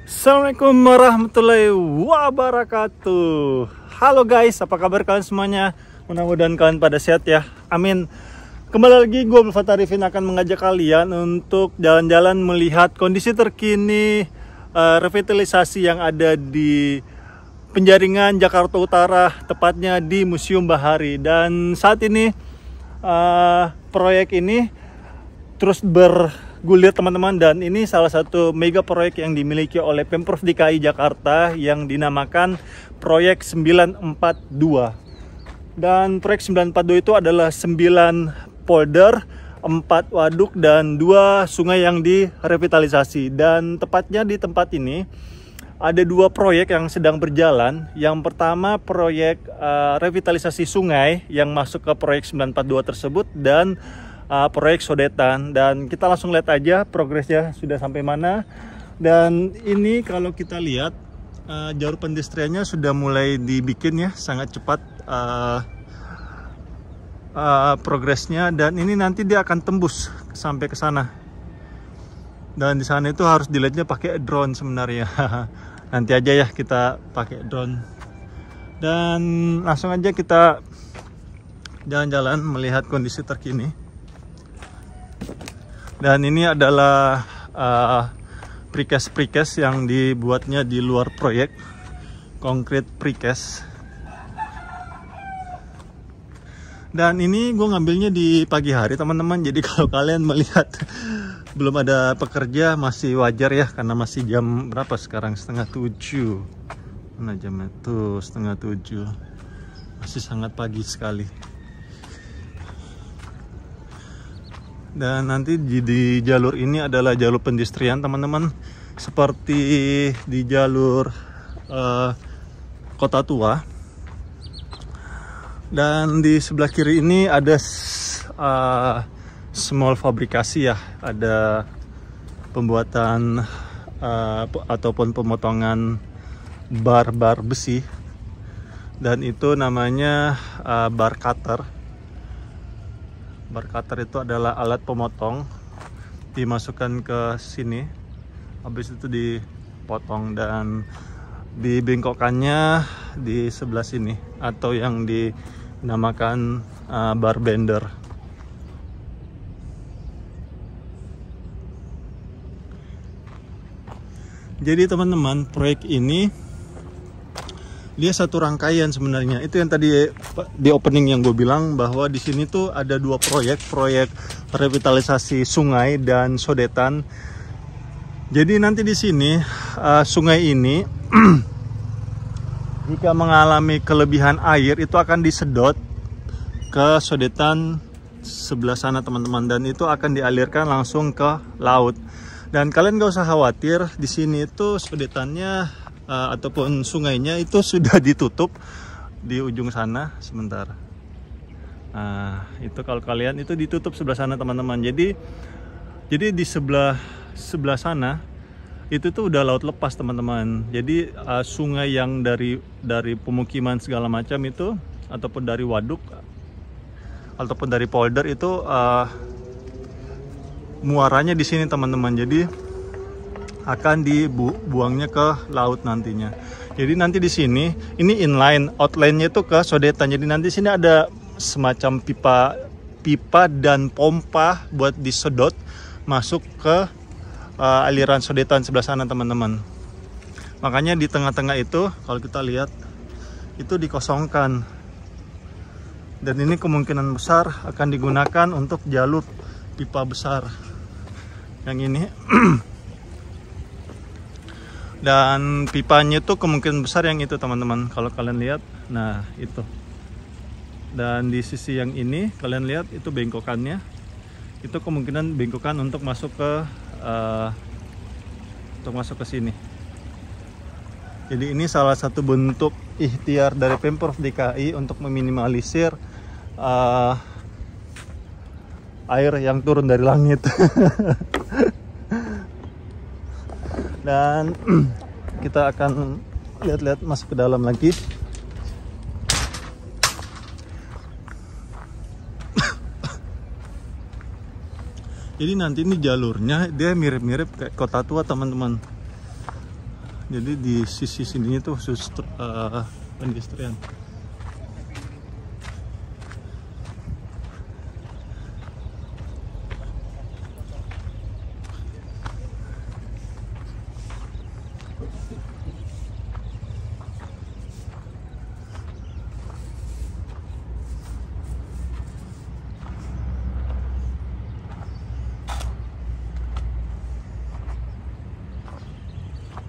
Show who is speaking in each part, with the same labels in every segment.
Speaker 1: Assalamualaikum warahmatullahi wabarakatuh. Halo guys, apa kabar kalian semuanya? Mudah-mudahan kalian pada sehat ya. Amin. Kembali lagi gue Mulfat Arifin akan mengajak kalian untuk jalan-jalan melihat kondisi terkini revitalisasi yang ada di Penjaringan, Jakarta Utara, tepatnya di Museum Bahari. Dan saat ini proyek ini terus bergulir teman-teman, dan ini salah satu mega proyek yang dimiliki oleh Pemprov DKI Jakarta yang dinamakan Proyek 942. Dan proyek 942 itu adalah 9 polder, 4 waduk dan 2 sungai yang direvitalisasi. Dan tepatnya di tempat ini ada 2 proyek yang sedang berjalan. Yang pertama proyek revitalisasi sungai yang masuk ke proyek 942 tersebut, dan proyek sodetan. Dan kita langsung lihat aja progresnya sudah sampai mana. Dan ini kalau kita lihat jalur pedestriannya sudah mulai dibikin ya, sangat cepat progresnya. Dan ini nanti dia akan tembus sampai ke sana. Dan di sana itu harus dilihatnya pakai drone sebenarnya. Nanti aja ya kita pakai drone. Dan langsung aja kita jalan-jalan melihat kondisi terkini. Dan ini adalah precast yang dibuatnya di luar proyek, konkret precast. Dan ini gue ngambilnya di pagi hari teman-teman, jadi kalau kalian melihat belum ada pekerja masih wajar ya, karena masih jam berapa sekarang, 6:30. Mana jamnya tuh, 6:30, masih sangat pagi sekali. Dan nanti di jalur ini adalah jalur pedestrian teman-teman, seperti di jalur Kota Tua. Dan di sebelah kiri ini ada small fabrikasi ya, ada pembuatan ataupun pemotongan bar besi, dan itu namanya bar cutter. Bar cutter itu adalah alat pemotong, dimasukkan ke sini, habis itu dipotong dan dibengkokkannya di sebelah sini, atau yang dinamakan bar bender. Jadi teman-teman, proyek ini dia satu rangkaian sebenarnya. Itu yang tadi di opening yang gue bilang, bahwa di sini tuh ada 2 proyek revitalisasi sungai dan sodetan. Jadi nanti di sini sungai ini jika mengalami kelebihan air itu akan disedot ke sodetan sebelah sana teman-teman, dan itu akan dialirkan langsung ke laut. Dan kalian gak usah khawatir, di sini itu sodetannya ataupun sungainya itu sudah ditutup di ujung sana sebentar. Nah, itu kalau kalian itu ditutup sebelah sana teman-teman. Jadi di sebelah sana itu tuh udah laut lepas teman-teman. Jadi sungai yang dari pemukiman segala macam itu, ataupun dari waduk ataupun dari polder itu muaranya di sini teman-teman. Jadi akan dibuangnya ke laut nantinya. Jadi nanti di sini ini inline, outline-nya itu ke sodetan. Jadi nanti sini ada semacam pipa dan pompa buat disedot masuk ke aliran sodetan sebelah sana teman-teman. Makanya di tengah-tengah itu kalau kita lihat itu dikosongkan. Dan ini kemungkinan besar akan digunakan untuk jalur pipa besar yang ini. Dan pipanya itu kemungkinan besar yang itu teman-teman, kalau kalian lihat. Nah itu. Dan di sisi yang ini kalian lihat itu bengkokannya, itu kemungkinan bengkokan untuk masuk ke sini. Jadi ini salah satu bentuk ikhtiar dari Pemprov DKI untuk meminimalisir air yang turun dari langit. Dan kita akan lihat-lihat masuk ke dalam lagi. Jadi nanti ini jalurnya dia mirip-mirip kayak Kota Tua teman-teman. Jadi di sisi sininya tuh khusus pedestrian.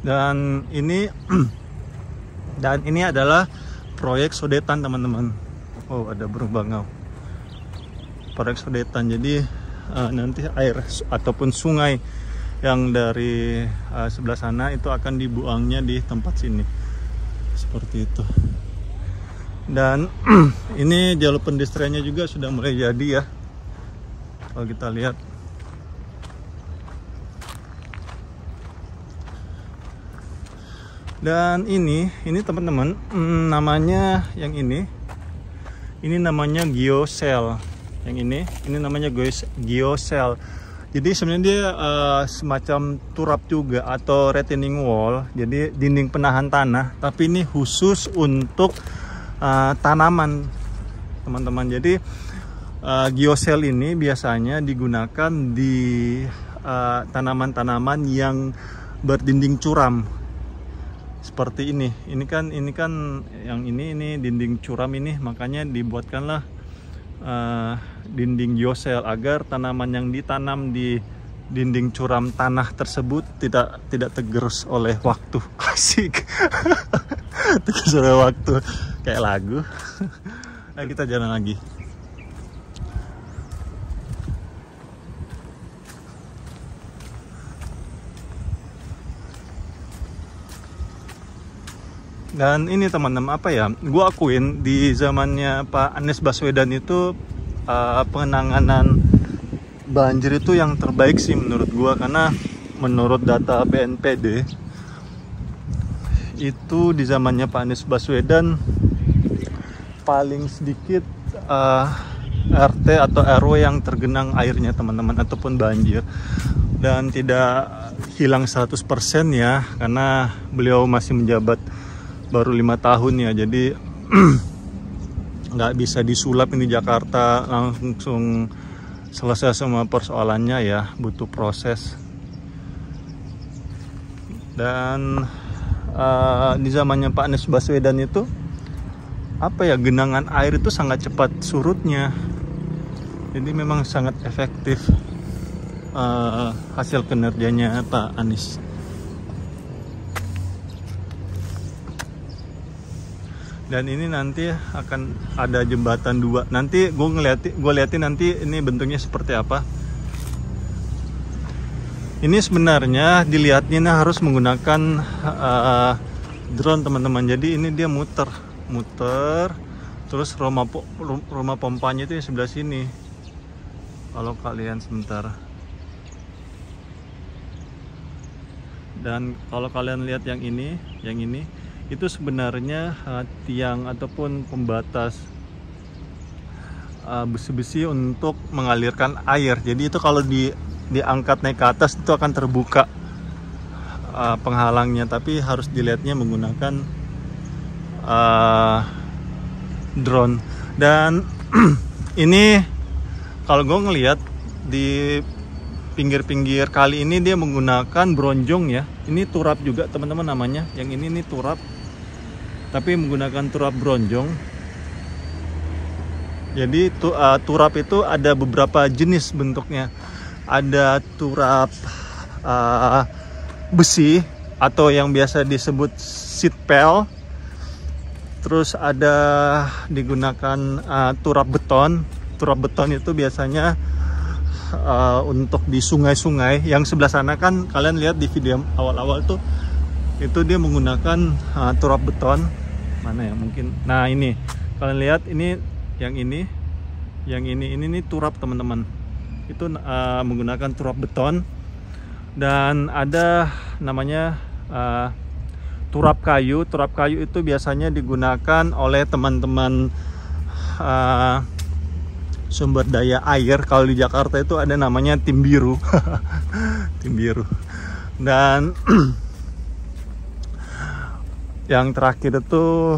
Speaker 1: Dan ini adalah proyek Sodetan, teman-teman. Oh, ada burung bangau. Proyek Sodetan. Jadi nanti air ataupun sungai yang dari sebelah sana itu akan dibuangnya di tempat sini. Seperti itu. Dan ini jalur pendestriannya juga sudah mulai jadi ya. Kalau kita lihat. Dan ini teman-teman, namanya yang ini namanya geosel. Yang ini namanya geosel. Jadi sebenarnya dia semacam turap juga atau retaining wall. Jadi dinding penahan tanah, tapi ini khusus untuk tanaman, teman-teman. Jadi geosel ini biasanya digunakan di tanaman-tanaman yang berdinding curam. Seperti ini kan yang ini dinding curam ini, makanya dibuatkanlah dinding geosel agar tanaman yang ditanam di dinding curam tanah tersebut tidak tergerus oleh waktu. Asik. Tergerus oleh waktu, kayak lagu. Ayo kita jalan lagi. Dan ini teman-teman, apa ya, gue akuin di zamannya Pak Anies Baswedan itu penanganan banjir itu yang terbaik sih menurut gue. Karena menurut data BNPB itu di zamannya Pak Anies Baswedan paling sedikit RT atau RW yang tergenang airnya, teman-teman, ataupun banjir. Dan tidak hilang 100% ya, karena beliau masih menjabat baru 5 tahun ya, jadi nggak bisa disulap ini Jakarta langsung selesai semua persoalannya ya, butuh proses. Dan di zamannya Pak Anies Baswedan itu apa ya, genangan air itu sangat cepat surutnya, jadi memang sangat efektif hasil kinerjanya Pak Anies. Dan ini nanti akan ada jembatan 2. Nanti gue liatin nanti ini bentuknya seperti apa. Ini sebenarnya dilihatnya harus menggunakan drone, teman-teman. Jadi ini dia muter, terus rumah pompanya itu di sebelah sini. Kalau kalian sebentar. Dan kalau kalian lihat yang ini itu sebenarnya tiang ataupun pembatas besi-besi untuk mengalirkan air. Jadi itu kalau diangkat naik ke atas itu akan terbuka penghalangnya, tapi harus dilihatnya menggunakan drone. Dan ini kalau gue ngelihat di pinggir-pinggir kali ini dia menggunakan bronjong ya. Ini turap juga, teman-teman, namanya. Yang ini turap, tapi menggunakan turap bronjong. Jadi turap itu ada beberapa jenis bentuknya. Ada turap besi atau yang biasa disebut seat pel. Terus ada digunakan turap beton. Turap beton itu biasanya untuk di sungai-sungai. Yang sebelah sana kan kalian lihat di video awal-awal tuh, itu dia menggunakan turap beton. Mana ya, mungkin, nah ini kalian lihat, ini yang ini turap, teman-teman. Itu menggunakan turap beton. Dan ada namanya turap kayu. Turap kayu itu biasanya digunakan oleh teman-teman sumber daya air. Kalau di Jakarta itu ada namanya tim biru. Tim biru. Dan Yang terakhir itu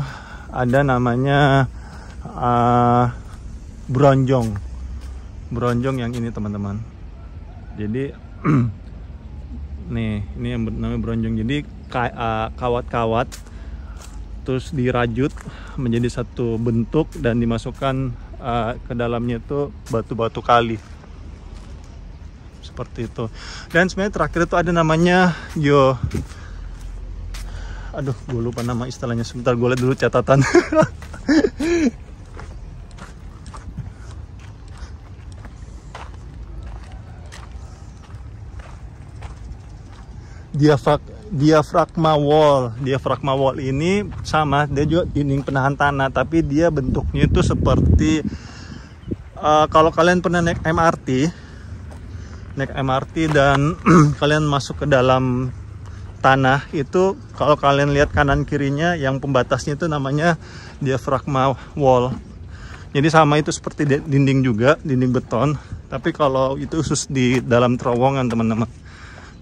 Speaker 1: ada namanya bronjong yang ini teman-teman. Jadi nih, ini yang namanya bronjong. Jadi kawat-kawat terus dirajut menjadi satu bentuk dan dimasukkan ke dalamnya itu batu-batu kali seperti itu. Dan sebenarnya terakhir itu ada namanya aduh, gue lupa nama istilahnya, sebentar gue lihat dulu catatan. Diafragma wall ini sama, dia juga dinding penahan tanah, tapi dia bentuknya itu seperti kalau kalian pernah naik MRT dan kalian masuk ke dalam tanah itu, kalau kalian lihat kanan kirinya yang pembatasnya itu namanya diafragma wall. Jadi sama, itu seperti dinding juga, dinding beton, tapi kalau itu khusus di dalam terowongan teman-teman,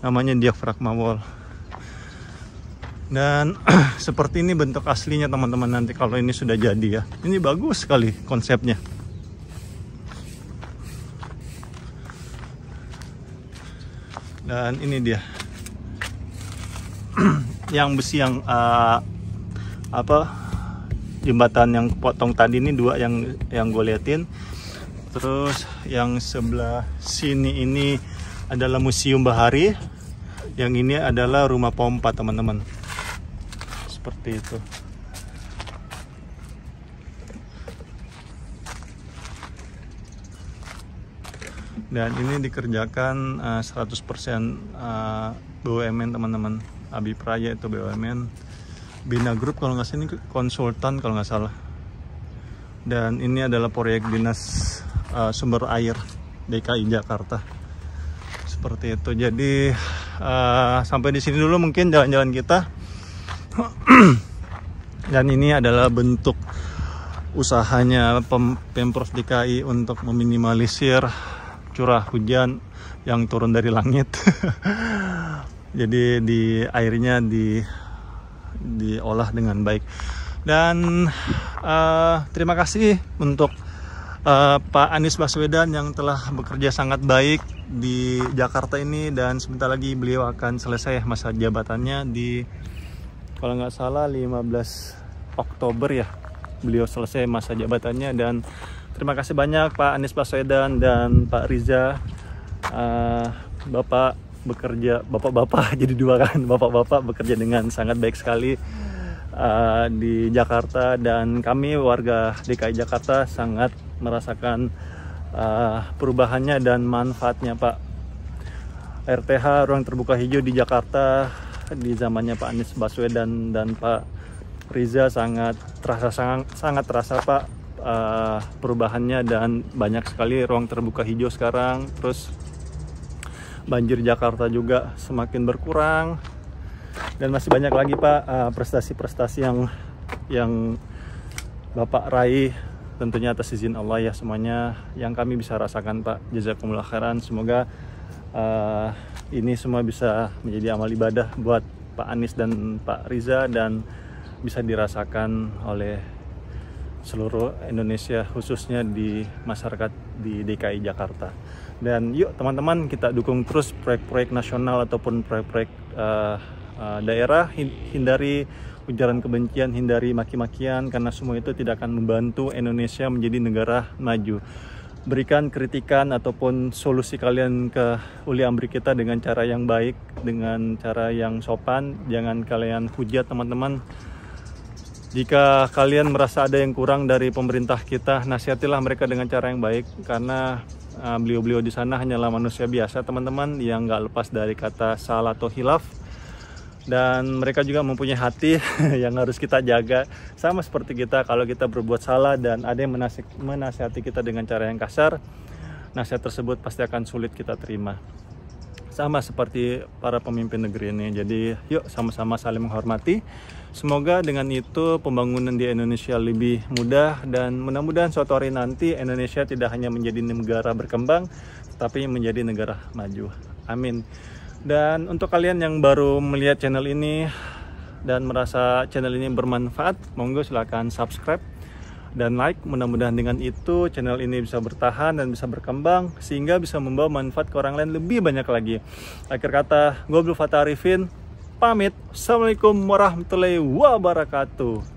Speaker 1: namanya diafragma wall. Dan seperti ini bentuk aslinya teman-teman nanti kalau ini sudah jadi ya. Ini bagus sekali konsepnya. Dan ini dia yang besi yang jembatan yang potong tadi, ini dua yang gue liatin. Terus yang sebelah sini ini adalah Museum Bahari, yang ini adalah rumah pompa teman-teman, seperti itu. Dan ini dikerjakan 100% BUMN teman-teman. Abipraya itu BUMN, Bina Group kalau nggak salah, ini konsultan kalau nggak salah. Dan ini adalah proyek dinas sumber air DKI Jakarta, seperti itu. Jadi sampai di sini dulu mungkin jalan-jalan kita. Dan ini adalah bentuk usahanya Pemprov DKI untuk meminimalisir curah hujan yang turun dari langit. Jadi airnya diolah dengan baik. Dan terima kasih untuk Pak Anies Baswedan yang telah bekerja sangat baik di Jakarta ini, dan sebentar lagi beliau akan selesai masa jabatannya di, kalau nggak salah 15 Oktober ya, beliau selesai masa jabatannya. Dan terima kasih banyak Pak Anies Baswedan dan Pak Riza. Bapak-bapak jadi dua kan, bapak-bapak bekerja dengan sangat baik sekali di Jakarta, dan kami warga DKI Jakarta sangat merasakan perubahannya dan manfaatnya Pak. RTH, ruang terbuka hijau di Jakarta di zamannya Pak Anies Baswedan dan Pak Riza sangat terasa Pak perubahannya, dan banyak sekali ruang terbuka hijau sekarang. Terus banjir Jakarta juga semakin berkurang, dan masih banyak lagi Pak prestasi-prestasi yang Bapak raih, tentunya atas izin Allah ya, semuanya yang kami bisa rasakan Pak. Jazakumullah khairan. Semoga ini semua bisa menjadi amal ibadah buat Pak Anies dan Pak Riza, dan bisa dirasakan oleh seluruh Indonesia, khususnya di masyarakat di DKI Jakarta. Dan yuk teman-teman, kita dukung terus proyek-proyek nasional ataupun proyek-proyek daerah. Hindari ujaran kebencian, hindari maki-makian, karena semua itu tidak akan membantu Indonesia menjadi negara maju. Berikan kritikan ataupun solusi kalian ke uli amri kita dengan cara yang baik, dengan cara yang sopan. Jangan kalian hujat teman-teman. Jika kalian merasa ada yang kurang dari pemerintah kita, nasihatilah mereka dengan cara yang baik, karena beliau-beliau di sana hanyalah manusia biasa teman-teman, yang nggak lepas dari kata salah atau hilaf. Dan mereka juga mempunyai hati yang harus kita jaga. Sama seperti kita, kalau kita berbuat salah dan ada yang menasihati kita dengan cara yang kasar, nasihat tersebut pasti akan sulit kita terima. Sama seperti para pemimpin negeri ini. Jadi yuk sama-sama saling menghormati. Semoga dengan itu pembangunan di Indonesia lebih mudah, dan mudah-mudahan suatu hari nanti Indonesia tidak hanya menjadi negara berkembang, tapi menjadi negara maju. Amin. Dan untuk kalian yang baru melihat channel ini, dan merasa channel ini bermanfaat, monggo silahkan subscribe dan like. Mudah-mudahan dengan itu channel ini bisa bertahan dan bisa berkembang sehingga bisa membawa manfaat ke orang lain lebih banyak lagi. Akhir kata, gue Abdul Fattah Arifin pamit. Assalamualaikum warahmatullahi wabarakatuh.